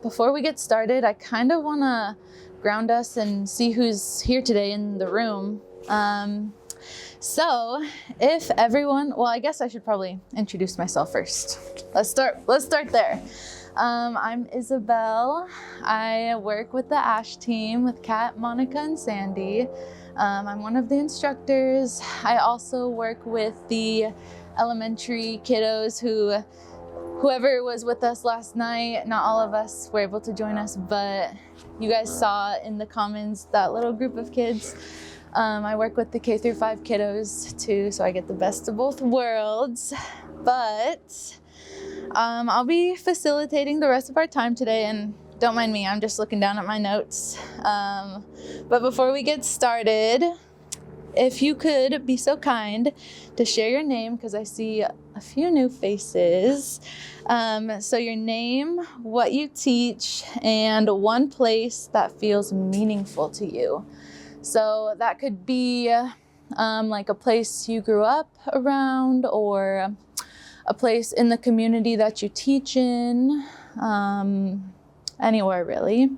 before we get started, I kind of want to ground us and see who's here today in the room. So if everyone, well, I guess I should probably introduce myself first. Let's start there. I'm Isabelle. I work with the ASH team with Kat, Monica, and Sandy. I'm one of the instructors. I also work with the elementary kiddos whoever was with us last night, not all of us were able to join us, but you guys saw in the comments that little group of kids. I work with the K through 5 kiddos too, so I get the best of both worlds. But I'll be facilitating the rest of our time today, and don't mind me, I'm just looking down at my notes. But before we get started, if you could be so kind to share your name, because I see a few new faces. So your name, what you teach, and one place that feels meaningful to you. So that could be like a place you grew up around, or a place in the community that you teach in, anywhere really.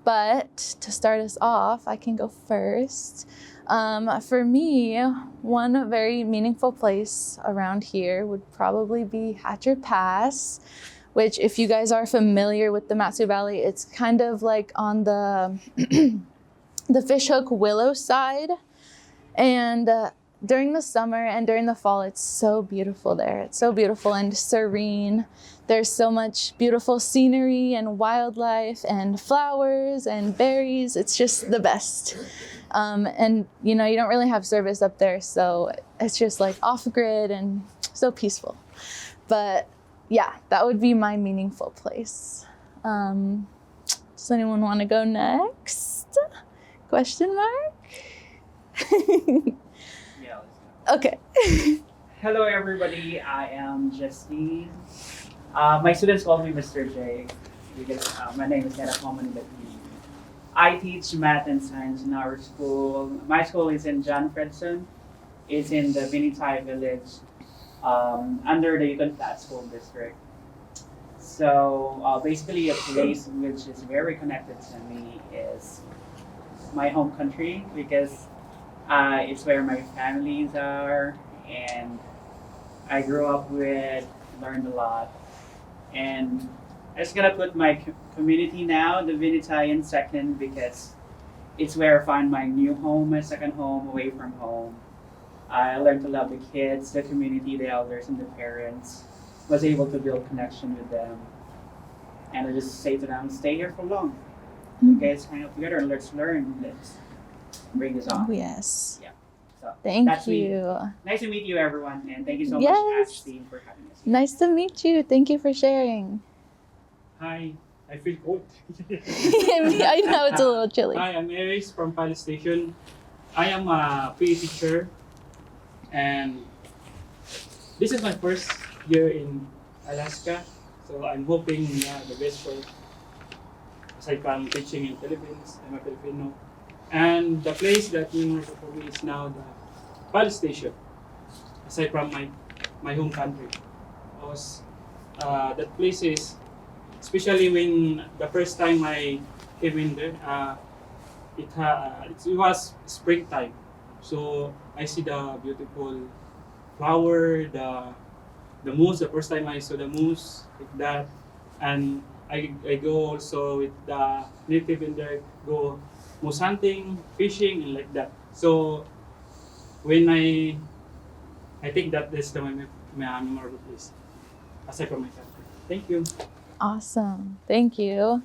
But to start us off, I can go first. For me, one very meaningful place around here would probably be Hatcher Pass, which if you guys are familiar with the Matsu Valley, it's kind of like on the the Fishhook Willow side. And during the summer and during the fall, it's so beautiful there. It's so beautiful and serene. There's so much beautiful scenery and wildlife and flowers and berries. It's just the best. And you know, you don't really have service up there, so it's just like off-grid and so peaceful. But yeah, that would be my meaningful place. Does anyone want to go next? Question mark? Yeah, let's go. Okay. Hello, everybody. I am Justine. My students call me Mr. J because my name is kind of common with me. I teach math and science in our school. My school is in John Fredson. It's in the Benteh village under the Yukon Flat School District. So basically a place which is very connected to me is my home country because it's where my families are, and I grew up with, learned a lot. And I'm just gonna put my community now, the Benteh, in second because it's where I find my new home, my second home away from home. I learned to love the kids, the community, the elders, and the parents. Was able to build connection with them. And I just say to them, stay here for long. Okay, let's hang out together and let's learn. Let's bring this on. Oh, yes. Yeah. So Thank that's me. you. Nice to meet you, everyone, and thank you so Yes. much, Ashley, for having us. Nice to meet you. Thank you for sharing. Hi, I feel cold. I know it's a little chilly. Hi, I'm Aries from Pilot Station. I am a PE teacher, and this is my first year in Alaska, so I'm hoping the best for aside from teaching in Philippines. I'm a Filipino. And the place that means for me is now the Pilot Station, aside from my home country. Because that place is, especially when the first time I came in there, it was springtime. So I see the beautiful flower, the moose. The first time I saw the moose, like that, and I go also with the native in there, go moose hunting, fishing, and like that. So when I think that is my memorable place, aside from my country. Thank you. Awesome. Thank you.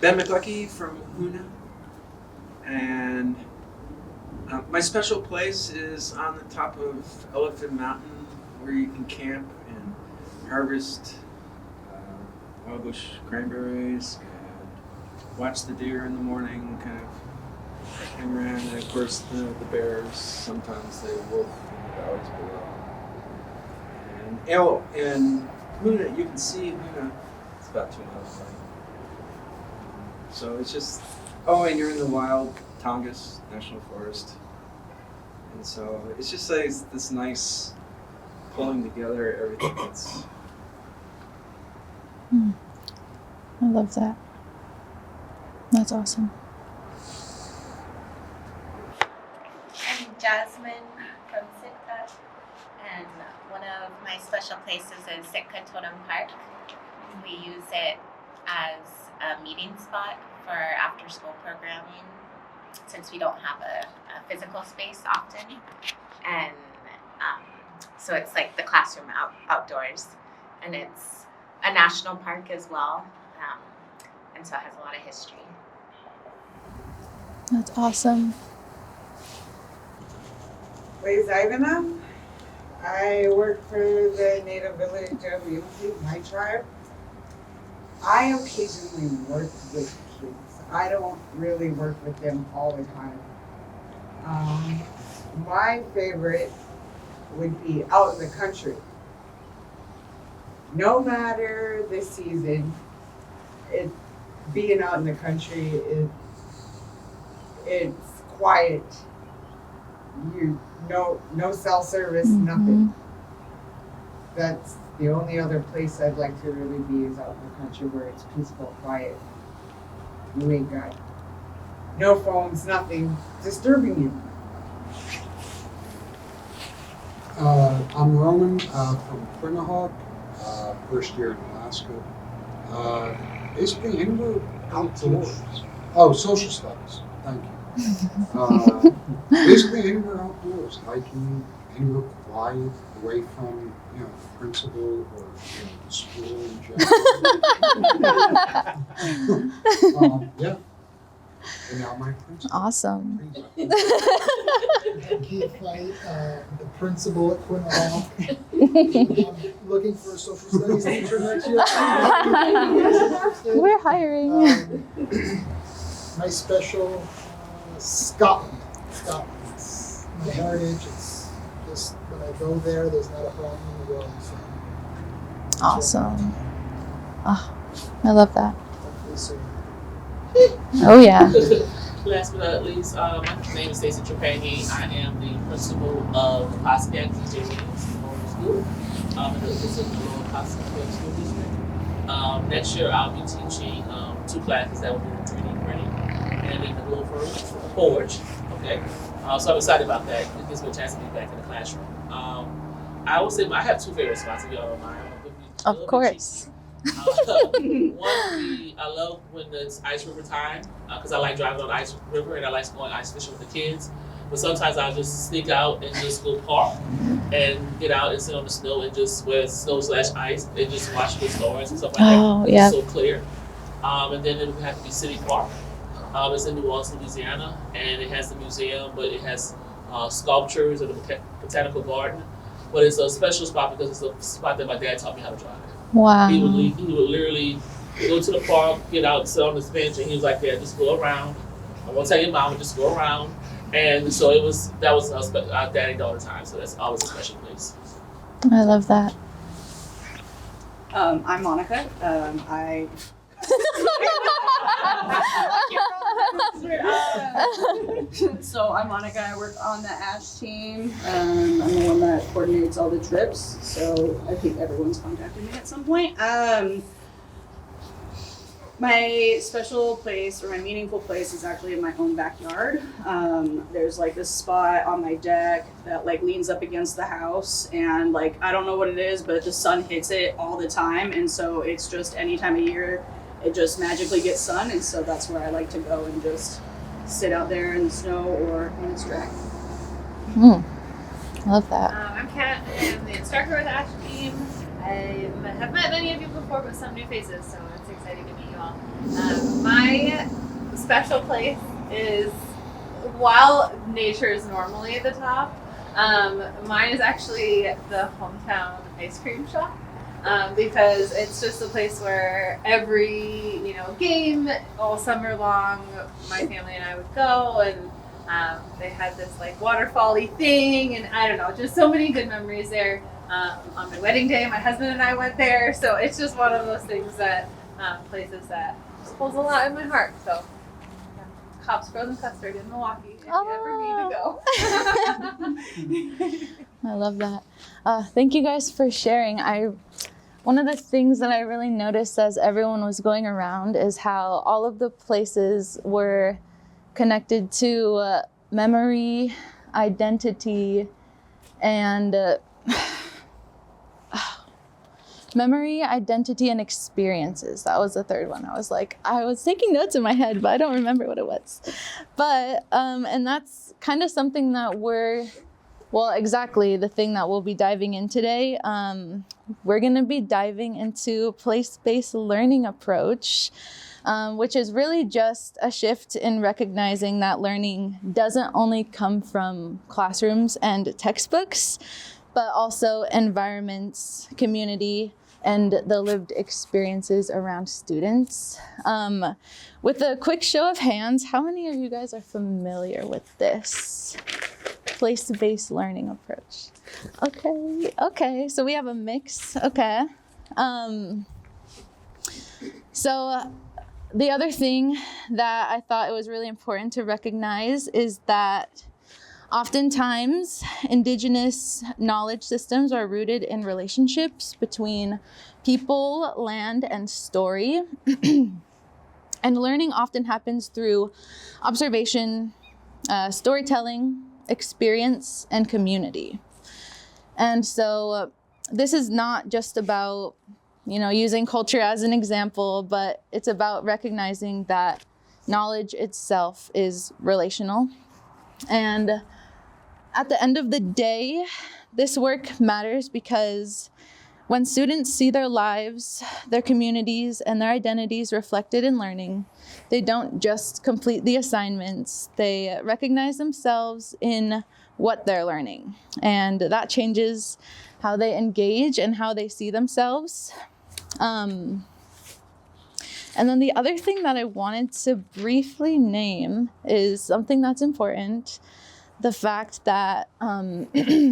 Ben McLucky from Huna, and my special place is on the top of Elephant Mountain, where you can camp and harvest wild bush cranberries and watch the deer in the morning, kind of hang around, and of course the bears, sometimes the wolf in the valleys below. And Huna, you can see Huna, it's about 2 miles away. So it's just, and you're in the wild Tongass National Forest. And so it's just like this nice pulling together everything that's. I love that. That's awesome. I'm Jasmine from Sitka, and one of my special places is Sitka Totem Park. We use it as a meeting spot for after-school programming since we don't have a physical space often. And so it's like the classroom outdoors, and it's a national park as well, and so it has a lot of history. That's awesome. Isabelle. I work for the native village of Unity, my tribe. I occasionally work with kids. I don't really work with them all the time. My favorite would be out in the country. No matter the season, being out in the country it's quiet. No cell service, nothing. That's the only other place I'd like to really be is out in the country where it's peaceful, quiet. You ain't got no phones, nothing disturbing you. I'm Roman from Quinnahook, first year in Alaska. Basically anywhere outdoors. Oh, social studies, thank you. Basically anywhere outdoors, hiking, anywhere quiet, away from, the principal or the school in general. Yeah. And now my principal. Awesome. Keith White, the principal at Quinnahook. I'm looking for a social studies teacher next year. We're hiring. My special, Scotland. Scotland's my heritage. It's just when I go there, there's not a problem in the world. So Awesome. Oh, I love that. hopefully soon. Oh yeah. Last but not least, my name is Stacey Trapani. I am the principal of Pascack Indigenous School in the Lower Pascack School District. Next year, I'll be teaching 2 classes that will be in 3D printing and in the Glow Forge. Okay, so I'm excited about that. It gives me a chance to be back in the classroom. I would say I have 2 favorite spots if y'all don't mind. Of course. One would be, I love when it's ice river time because I like driving on the ice river and I like going ice fishing with the kids. But sometimes I'll just sneak out and just go park and get out and sit on the snow and just where it's snow/ice and just watch the stars and stuff like that. Oh yeah. It's so clear. And then it would have to be City Park. It's in New Orleans, Louisiana, and it has the museum, but it has sculptures and a botanical garden. But it's a special spot because it's a spot that my dad taught me how to drive. Wow. He would literally go to the park, get out, sit on this bench, and he was like, "Yeah, just go around. I won't tell your mom, just go around." And so that was our daddy-daughter time. So that's always a special place. I love that. I'm Monica. So I'm Monica. I work on the ASH team. I'm the one that coordinates all the trips. So I think everyone's contacted me at some point. My special place or my meaningful place is actually in my own backyard. There's like this spot on my deck that like leans up against the house, and like I don't know what it is, but the sun hits it all the time, and so it's just any time of year it just magically gets sun, and so that's where I like to go and just sit out there in the snow or when it's dry. I love that. I'm Kat. I am the instructor with the ASH team. I have met many of you before, but some new faces, so it's exciting to meet you all. My special place is, while nature is normally at the top, mine is actually the hometown ice cream shop. Because it's just a place where every game all summer long, my family and I would go, and they had this like waterfall-y thing, and I don't know, just so many good memories there. On my wedding day, my husband and I went there, so it's just one of those things that places that just holds a lot in my heart. So Cops Frozen Custard in Milwaukee if Oh. you ever need to go. I love that. Thank you guys for sharing. One of the things that I really noticed as everyone was going around is how all of the places were connected to memory, identity, and memory, identity, and experiences. That was the third one. I was taking notes in my head, but I don't remember what it was. But, and that's kind of something that exactly the thing that we'll be diving in today. We're going to be diving into place-based learning approach, which is really just a shift in recognizing that learning doesn't only come from classrooms and textbooks, but also environments, community, and the lived experiences around students. With a quick show of hands, how many of you guys are familiar with this place-based learning approach? Okay, so we have a mix, okay. So the other thing that I thought it was really important to recognize is that oftentimes Indigenous knowledge systems are rooted in relationships between people, land, and story. And learning often happens through observation, storytelling, experience, and community. And so this is not just about, using culture as an example, but it's about recognizing that knowledge itself is relational. And at the end of the day, this work matters because when students see their lives, their communities, and their identities reflected in learning, they don't just complete the assignments, they recognize themselves in what they're learning. And that changes how they engage and how they see themselves. And then the other thing that I wanted to briefly name is something that's important. The fact that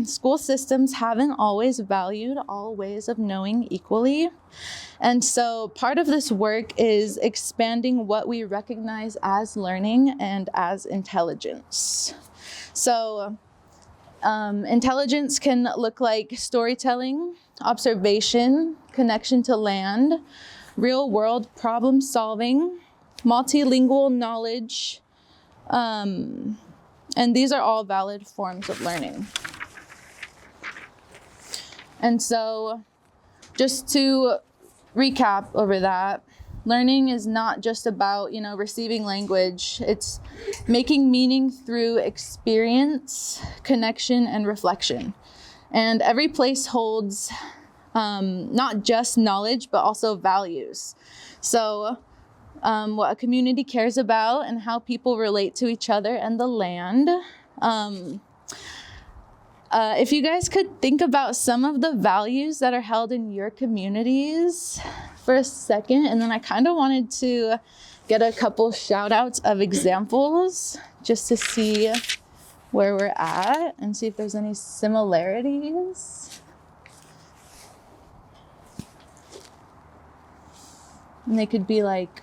school systems haven't always valued all ways of knowing equally. And so part of this work is expanding what we recognize as learning and as intelligence. So intelligence can look like storytelling, observation, connection to land, real world problem solving, multilingual knowledge, and these are all valid forms of learning. And so just to recap over that, learning is not just about, receiving language. It's making meaning through experience, connection, and reflection. And every place holds not just knowledge, but also values. So what a community cares about and how people relate to each other and the land. If you guys could think about some of the values that are held in your communities for a second, and then I kind of wanted to get a couple shout outs of examples just to see where we're at and see if there's any similarities. And they could be like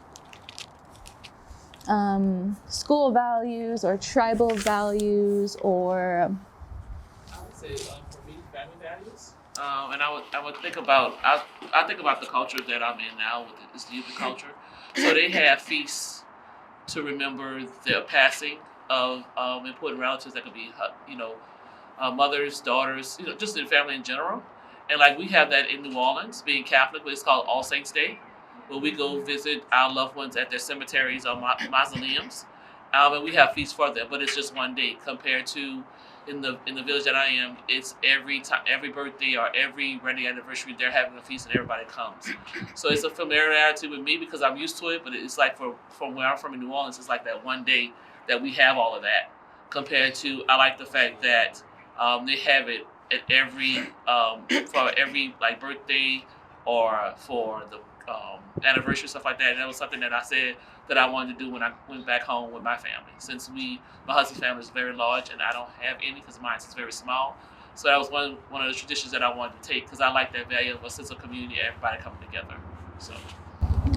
school values or tribal values, or I would say for me, family values. And I would think about I think about the culture that I'm in now with this youth culture. So they have feasts to remember the passing of important relatives. That could be mothers, daughters, just in family in general. And like we have that in New Orleans, being Catholic, but it's called All Saints Day, where we go visit our loved ones at their cemeteries or mausoleums, and we have feasts for them. But it's just one day compared to in the village that I am. It's every birthday or every wedding anniversary they're having a feast and everybody comes. So it's a familiarity with me because I'm used to it. But it's like from where I'm from in New Orleans, it's like that one day that we have all of that. Compared to I like the fact that they have it at every for every like birthday or for the anniversary, stuff like that. And that was something that I said that I wanted to do when I went back home with my family. Since my husband's family is very large and I don't have any because mine is very small. So that was one of the traditions that I wanted to take because I like that value of a sense of community, everybody coming together. So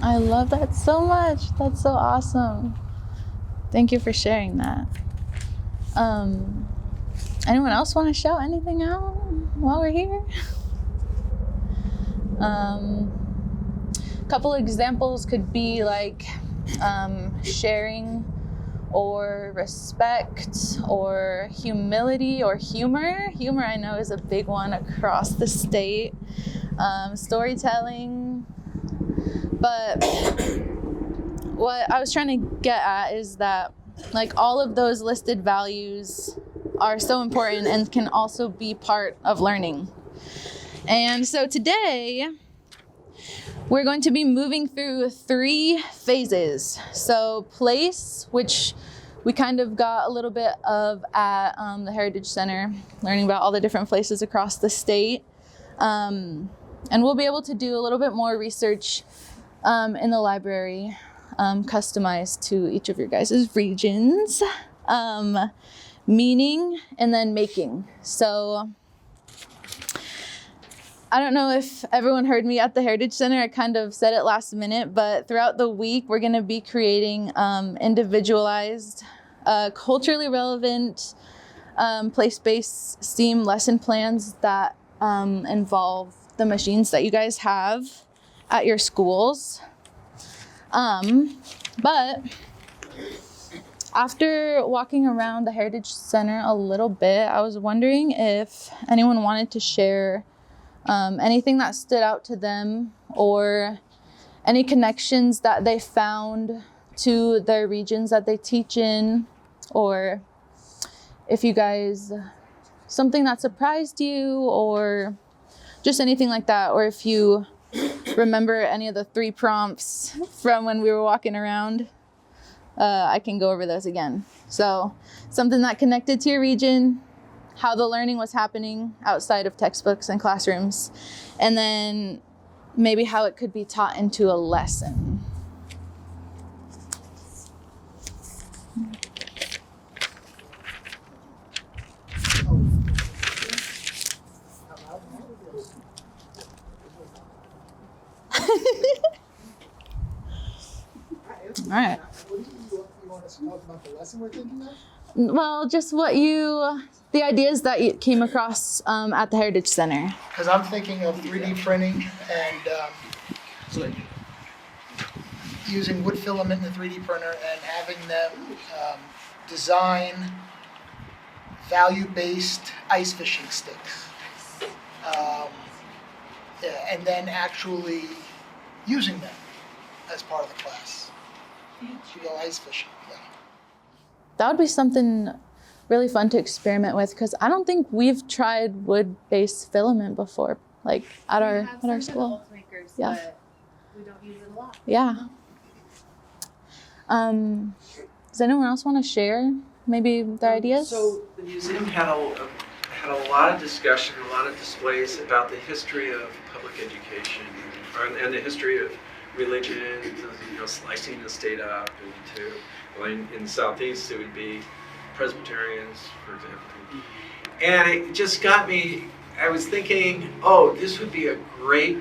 I love that so much. That's so awesome. Thank you for sharing that. Anyone else want to shout anything out while we're here? Couple examples could be like sharing or respect or humility or humor. Humor, I know, is a big one across the state. Storytelling. But what I was trying to get at is that like all of those listed values are so important and can also be part of learning. And so today, we're going to be moving through 3 phases. So place, which we kind of got a little bit of at the Heritage Center, learning about all the different places across the state. And we'll be able to do a little bit more research in the library, customized to each of your guys' regions. Meaning and then making. So I don't know if everyone heard me at the Heritage Center. I kind of said it last minute, but throughout the week, we're going to be creating individualized, culturally relevant, place-based STEAM lesson plans that involve the machines that you guys have at your schools. But after walking around the Heritage Center a little bit, I was wondering if anyone wanted to share anything that stood out to them or any connections that they found to their regions that they teach in, or if you guys, something that surprised you or just anything like that, or if you remember any of the 3 prompts from when we were walking around. I can go over those again. So something that connected to your region, how the learning was happening outside of textbooks and classrooms, and then maybe how it could be taught into a lesson. All right. What do you want us to talk about the lesson we're thinking of? Well, just the ideas that you came across at the Heritage Center. Because I'm thinking of 3D printing and using wood filament in the 3D printer and having them design value-based ice fishing sticks. And then actually using them as part of the class. To go ice fishing. Yeah. That would be something really fun to experiment with, because I don't think we've tried wood-based filament before, like at our school. Makers, Yeah. But we don't use it a lot. Yeah. Does anyone else want to share maybe their ideas? So the museum had a lot of discussion, a lot of displays about the history of public education and the history of religion, slicing the state up into, well, in the Southeast it would be Presbyterians, for example. And it just got me, I was thinking, oh, this would be a great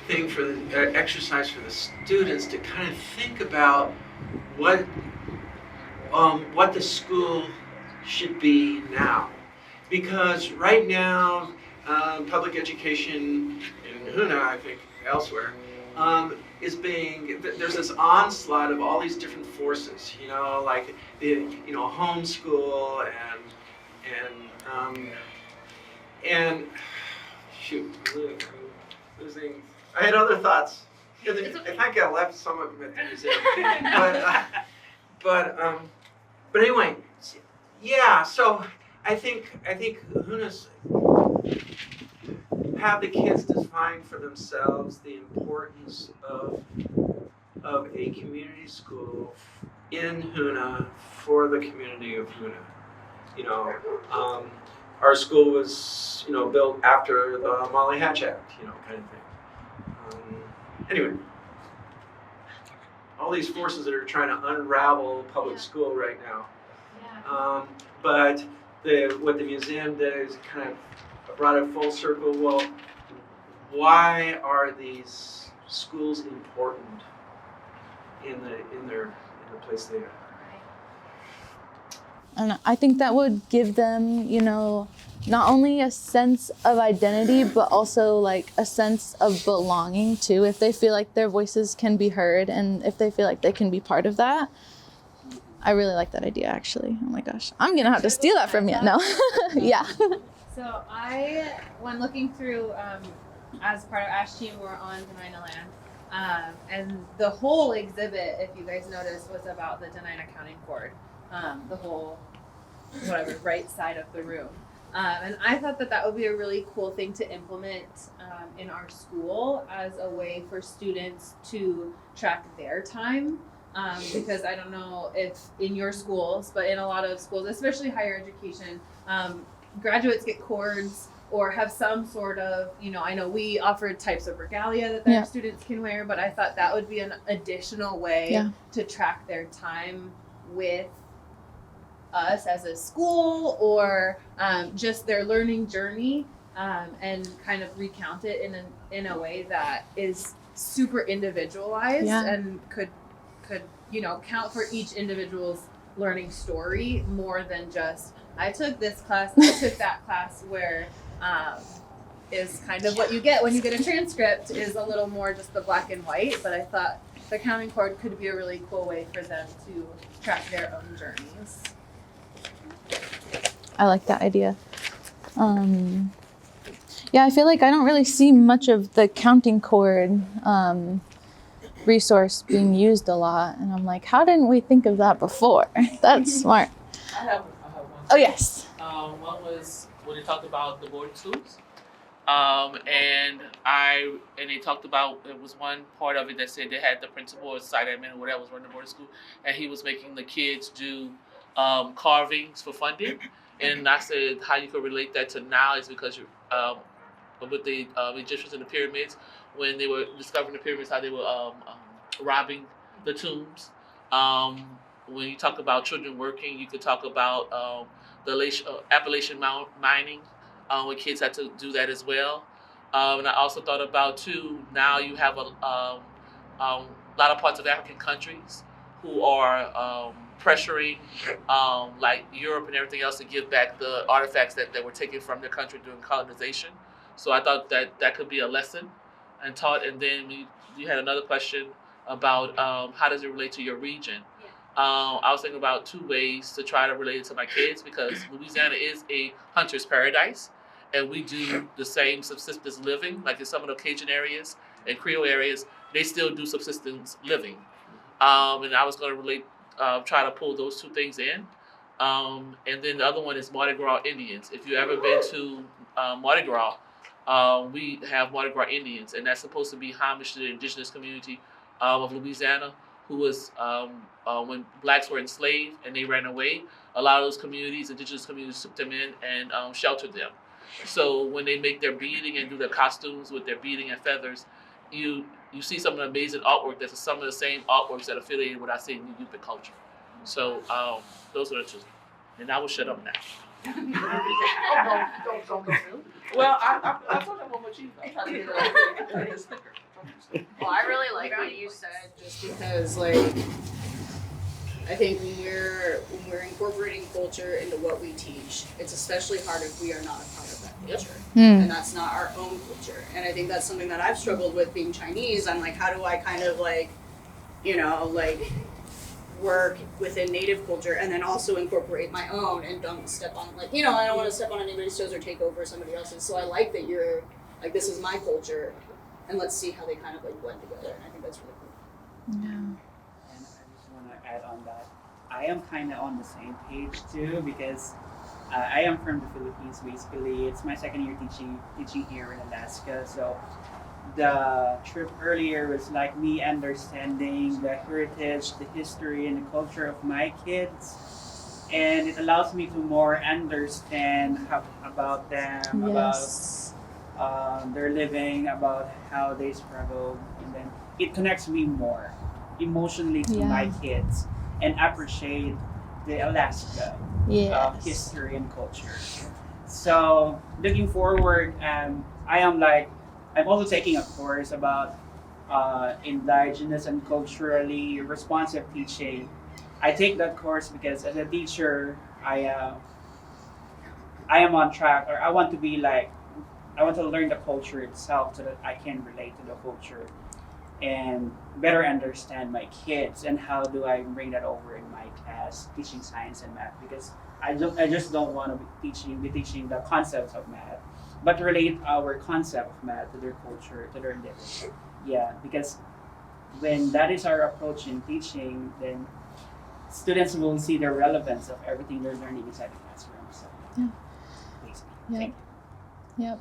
thing for the exercise for the students to kind of think about what the school should be now. Because right now, public education in Hoonah, I think elsewhere, is being, there's this onslaught of all these different forces, like homeschool and shoot, losing. I had other thoughts. I think I left some of them at the museum. But anyway, yeah. So I think Hoonah's have the kids define for themselves the importance of a community school in Hoonah for the community of Hoonah. Our school was built after the Molly Hatch Act, kind of thing. Anyway, all these forces that are trying to unravel public school right now. Yeah. But what the museum did is kind of brought it full circle. Well, why are these schools important in the place they are? And I think that would give them, you know, not only a sense of identity, but also like a sense of belonging too, if they feel like their voices can be heard and if they feel like they can be part of that. I really like that idea, actually. Oh my gosh, I'm gonna have to steal that from you. No. Yeah. So when looking through, as part of Ash Team, we're on Dena'ina land. And the whole exhibit, if you guys noticed, was about the Dena'ina Counting Cord. The whole, right side of the room. And I thought that would be a really cool thing to implement in our school as a way for students to track their time. Because I don't know if in your schools, but in a lot of schools, especially higher education, graduates get cords or have some sort of, you know, I know we offered types of regalia that their students can wear, but I thought that would be an additional way to track their time with us as a school, or just their learning journey, and kind of recount it in a way that is super individualized and could you know count for each individual's learning story more than just I took this class, I took that class, where is kind of what you get when you get a transcript is a little more just the black and white. But I thought the counting cord could be a really cool way for them to track their own journeys. I like that idea. Yeah, I feel like I don't really see much of the counting cord resource being used a lot. And I'm like, how didn't we think of that before? That's smart. I have one. Oh, yes. One was when they talked about the boarding schools. And they talked about, there was one part of it that said they had the principal or site admin or whatever was running the boarding school, and he was making the kids do carvings for funding. And I said how you could relate that to now is because you with the Egyptians and the pyramids, when they were discovering the pyramids, how they were robbing the tombs. When you talk about children working, you could talk about the Appalachian mining, when kids had to do that as well. And I also thought about too, now you have a lot of parts of African countries who are pressuring like Europe and everything else to give back the artifacts that were taken from their country during colonization. So I thought that could be a lesson and taught. And then you had another question about how does it relate to your region? I was thinking about two ways to try to relate it to my kids, because Louisiana is a hunter's paradise, and we do the same subsistence living. Like in some of the Cajun areas and Creole areas, they still do subsistence living. And I was going to relate, try to pull those two things in. And then the other one is Mardi Gras Indians. If you've ever been to Mardi Gras, we have Mardi Gras Indians, and that's supposed to be homage to the indigenous community of Louisiana, who was, when blacks were enslaved and they ran away, a lot of those communities, indigenous communities, took them in and sheltered them. So when they make their beading and do their costumes with their beading and feathers, you see some of the amazing artwork that's some of the same artworks that are affiliated with our same Yupik culture. So those are the two. And I will shut up now. Well, I told them what much you I'm trying to get a sticker. Well, I really like what you said, just because, like, I think when we're incorporating culture into what we teach, it's especially hard if we are not a part of that culture, and that's not our own culture. And I think that's something that I've struggled with being Chinese. I'm like, how do I kind of work within native culture and then also incorporate my own and don't step on, I don't want to step on anybody's toes or take over somebody else's. So I like that you're like, this is my culture, and let's see how they kind of blend together. And I think that's really cool. Yeah. And I just want to add on that. I am kind of on the same page too, because I am from the Philippines. Basically, it's my second year teaching here in Alaska. So the trip earlier was like me understanding the heritage, the history, and the culture of my kids, and it allows me to more understand about them, about their living, about how they struggled, and then it connects me more emotionally to my kids and appreciate the Alaska history and culture. So looking forward, I'm also taking a course about indigenous and culturally responsive teaching. I take that course because as a teacher, I am on track, or I want to be like, I want to learn the culture itself so that I can relate to the culture and better understand my kids, and how do I bring that over in my class teaching science and math, because I just don't want to be teaching the concepts of math, but relate our concept of math to their culture, to their literature. Yeah, because when that is our approach in teaching, then students will see the relevance of everything they're learning inside the classroom. So, Yeah. basically, Yeah. thank you. Yep.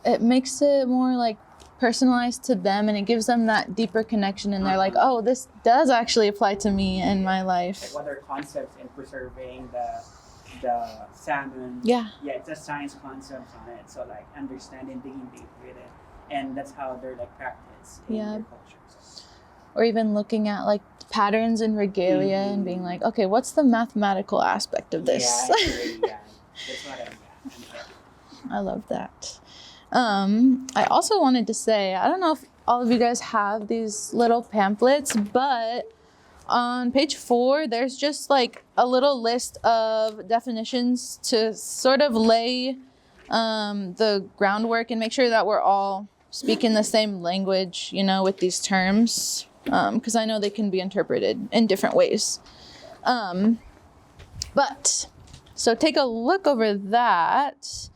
It makes it more like personalized to them, and it gives them that deeper connection, and they're like, oh, this does actually apply to me in my life. Like what are concepts in preserving the salmon? Yeah. Yeah, it's a science concepts on it. So like understanding, digging deep with it, and that's how they're like practice in Yeah. their culture. So, Or even looking at like patterns in regalia and being like, okay, what's the mathematical aspect of this? Yeah, actually, yeah. That's what I'm I love that. I also wanted to say, I don't know if all of you guys have these little pamphlets, but on page 4, there's just like a little list of definitions to sort of lay the groundwork and make sure that we're all speaking the same language, you know, with these terms, because I know they can be interpreted in different ways. But, so take a look over that.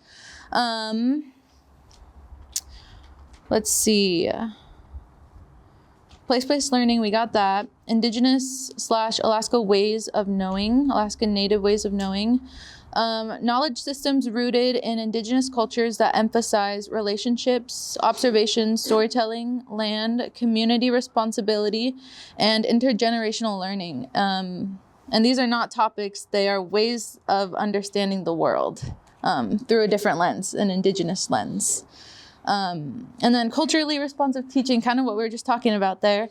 Let's see. Place-based learning, we got that. Indigenous / Alaska ways of knowing, Alaska Native ways of knowing. Knowledge systems rooted in Indigenous cultures that emphasize relationships, observation, storytelling, land, community responsibility, and intergenerational learning. And these are not topics, they are ways of understanding the world through a different lens, an Indigenous lens. And then culturally responsive teaching, kind of what we were just talking about there.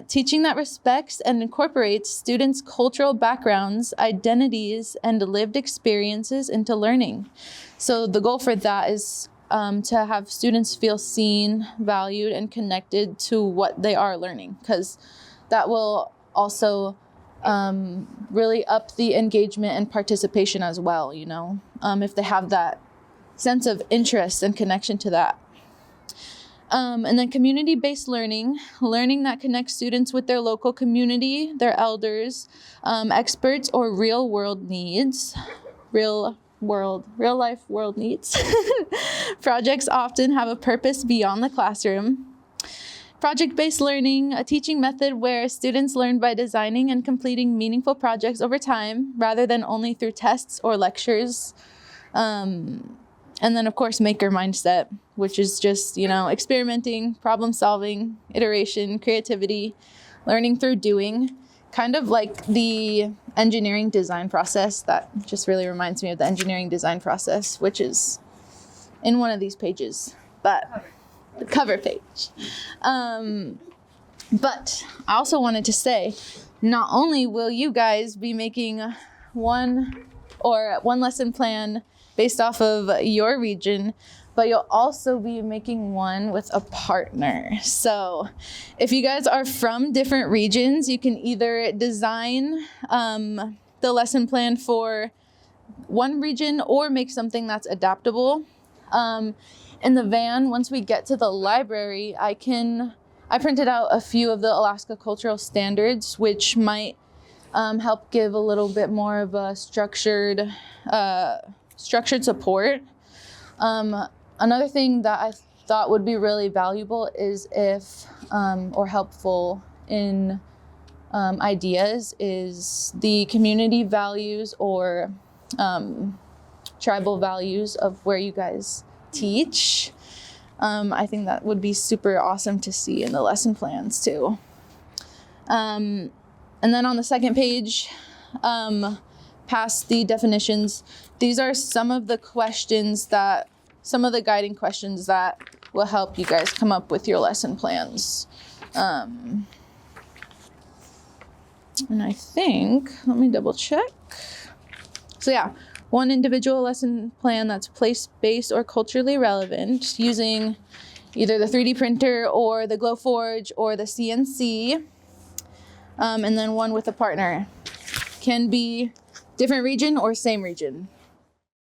Teaching that respects and incorporates students' cultural backgrounds, identities, and lived experiences into learning. So the goal for that is to have students feel seen, valued, and connected to what they are learning, because that will also really up the engagement and participation as well, you know, if they have that sense of interest and connection to that. And then community-based learning that connects students with their local community, their elders, experts, or real life world needs. Projects often have a purpose beyond the classroom. Project-based learning, a teaching method where students learn by designing and completing meaningful projects over time, rather than only through tests or lectures. And then, of course, maker mindset, which is just, you know, experimenting, problem solving, iteration, creativity, learning through doing, kind of like the engineering design process. That just really reminds me of the engineering design process, which is in one of these pages, but the cover page. But I also wanted to say, not only will you guys be making one lesson plan based off of your region, but you'll also be making one with a partner. So if you guys are from different regions, you can either design the lesson plan for one region or make something that's adaptable. In the van, once we get to the library, I printed out a few of the Alaska cultural standards, which might help give a little bit more of a structured support. Another thing that I thought would be really valuable is or helpful in ideas is the community values or tribal values of where you guys teach. I think that would be super awesome to see in the lesson plans too. And then on the second page, past the definitions, these are some of the guiding questions that will help you guys come up with your lesson plans. And I think, let me double check. So yeah, one individual lesson plan that's place-based or culturally relevant using either the 3D printer or the Glowforge or the CNC. And then one with a partner. Can be Different region or same region?